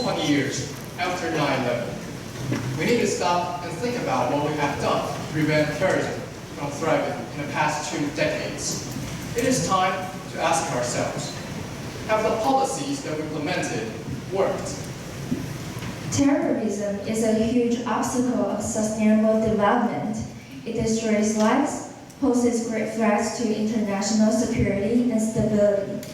almost 20 years after 9/11. We need to stop and think about what we have done to prevent terrorism from thriving in the past 2 decades. It is time to ask ourselves, have the policies that we implemented worked? Terrorism is a huge obstacle of sustainable development. It destroys lives, poses great threats to international security and stability.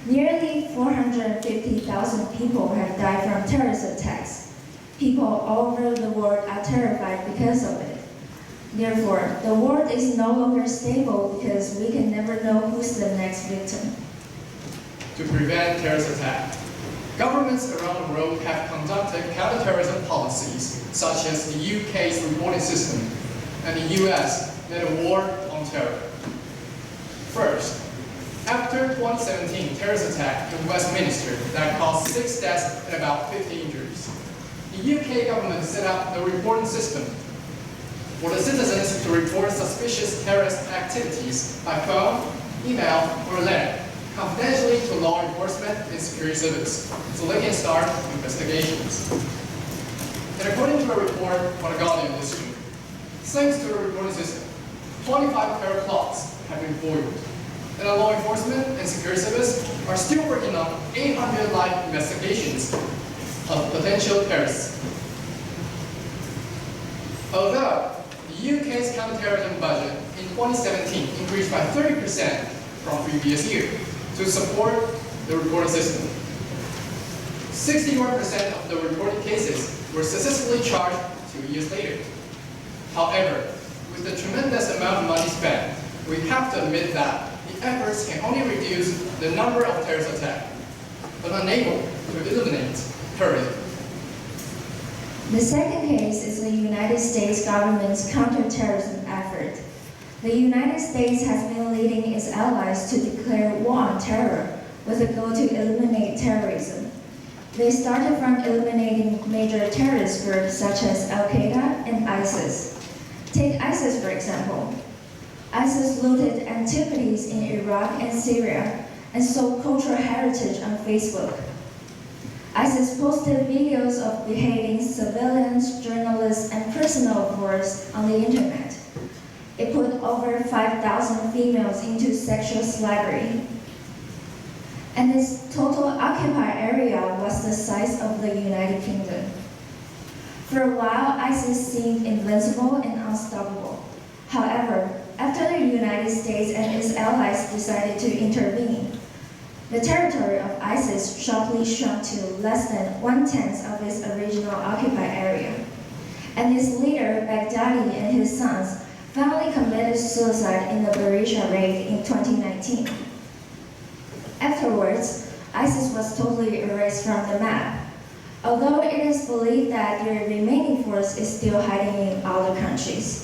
Nearly 450,000 people have died from terrorist attacks. People all over the world are terrified because of it. Therefore, the world is no longer stable because we can never know who's the next victim. To prevent terrorist attacks, governments around the world have conducted counterterrorism policies, such as the UK's reporting system and the US led a war on terror. First, after 2017 terrorist attack in Westminster that caused 6 deaths and about 50 injuries, the UK government set up the reporting system for the citizens to report suspicious terrorist activities by phone, email, or letter, confidentially to law enforcement and security services, so they can start investigations. And according to a report on The Guardian this week, thanks to the reporting system, 25 terror plots have been foiled, and the law enforcement and security service are still working on 800 live investigations of potential terrorists. Although the UK's counterterrorism budget in 2017 increased by 30% from previous year to support the reporting system, 61% of the reported cases were successfully charged 2 years later. However, with the tremendous amount of money spent, we have to admit that the efforts can only reduce the number of terrorist attacks, but unable to eliminate terrorism. The second case is the United States government's counterterrorism effort. The United States has been leading its allies to declare war on terror with a goal to eliminate terrorism. They started from eliminating major terrorist groups such as Al-Qaeda and ISIS. Take ISIS for example. ISIS looted antiquities in Iraq and Syria and sold cultural heritage on Facebook. ISIS posted videos of beheading civilians, journalists, and personal wars on the internet. It put over 5,000 females into sexual slavery. And its total occupied area was the size of the United Kingdom. For a while, ISIS seemed invincible and unstoppable. However, after the United States and its allies decided to intervene, the territory of ISIS sharply shrunk to less than 1/10 of its original occupied area. And its leader, Baghdadi, and his sons finally committed suicide in the Berisha raid in 2019. Afterwards, ISIS was totally erased from the map, although it is believed that their remaining force is still hiding in other countries.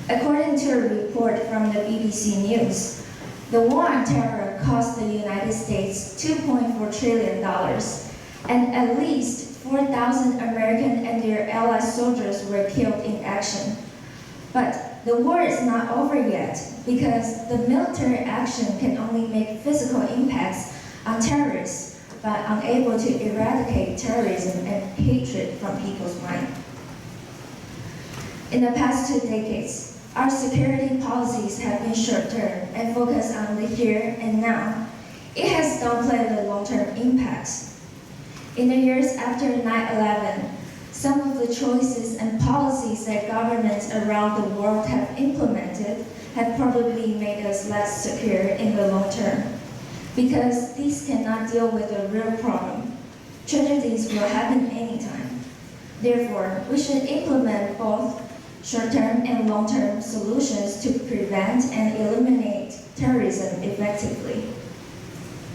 According to a report from the BBC News, the war on terror cost the United States $2.4 trillion, and at least 4,000 American and their ally soldiers were killed in action. But the war is not over yet, because the military action can only make physical impacts on terrorists, but unable to eradicate terrorism and hatred from people's mind. In the past 2 decades, our security policies have been short-term and focused on the here and now. It has downplayed the long-term impacts. In the years after 9/11, some of the choices and policies that governments around the world have implemented have probably made us less secure in the long term. Because these cannot deal with the real problem. Tragedies will happen anytime. Therefore, we should implement both short-term and long-term solutions to prevent and eliminate terrorism effectively.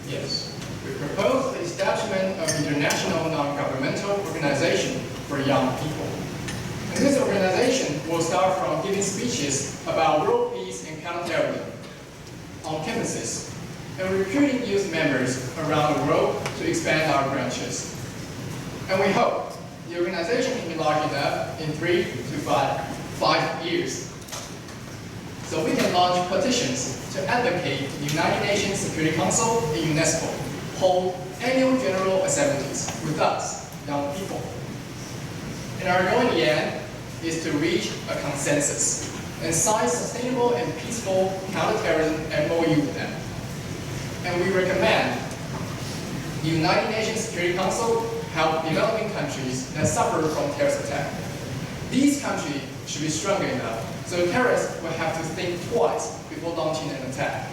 Yes, we propose the establishment of an international non-governmental organization for young people. And this organization will start from giving speeches about world peace and counterterrorism on campuses and recruiting youth members around the world to expand our branches. And we hope the organization can be large enough in 3 to 5 years. So we can launch petitions to advocate the United Nations Security Council and UNESCO hold annual General Assemblies with us, young people. And our goal in the end is to reach a consensus and sign sustainable and peaceful counterterrorism MOU with them. And we recommend the United Nations Security Council help developing countries that suffer from terrorist attack. These countries should be strong enough so terrorists will have to think twice before launching an attack.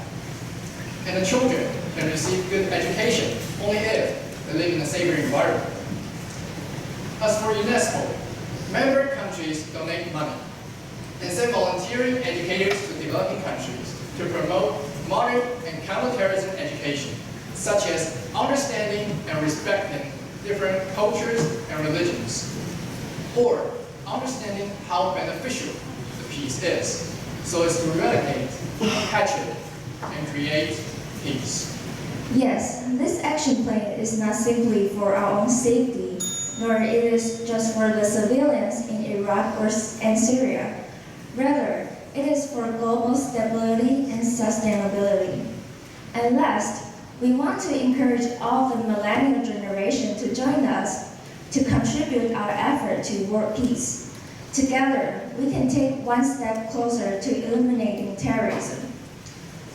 And the children can receive good education only if they live in a safer environment. As for UNESCO, member countries donate money and send volunteering educators to developing countries to promote modern and counterterrorism education, such as understanding and respecting different cultures and religions, or understanding how beneficial the peace is, so as to eradicate hatred and create peace. Yes, this action plan is not simply for our own safety, nor it is just for the civilians in Iraq and Syria. Rather, it is for global stability and sustainability. And last, we want to encourage all the millennial generation to join us to contribute our effort to world peace. Together, we can take one step closer to eliminating terrorism.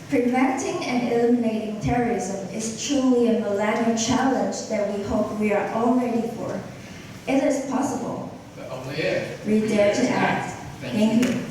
Preventing and eliminating terrorism is truly a millennial challenge that we hope we are all ready for. It is possible. But only if We dare to act. Thank you.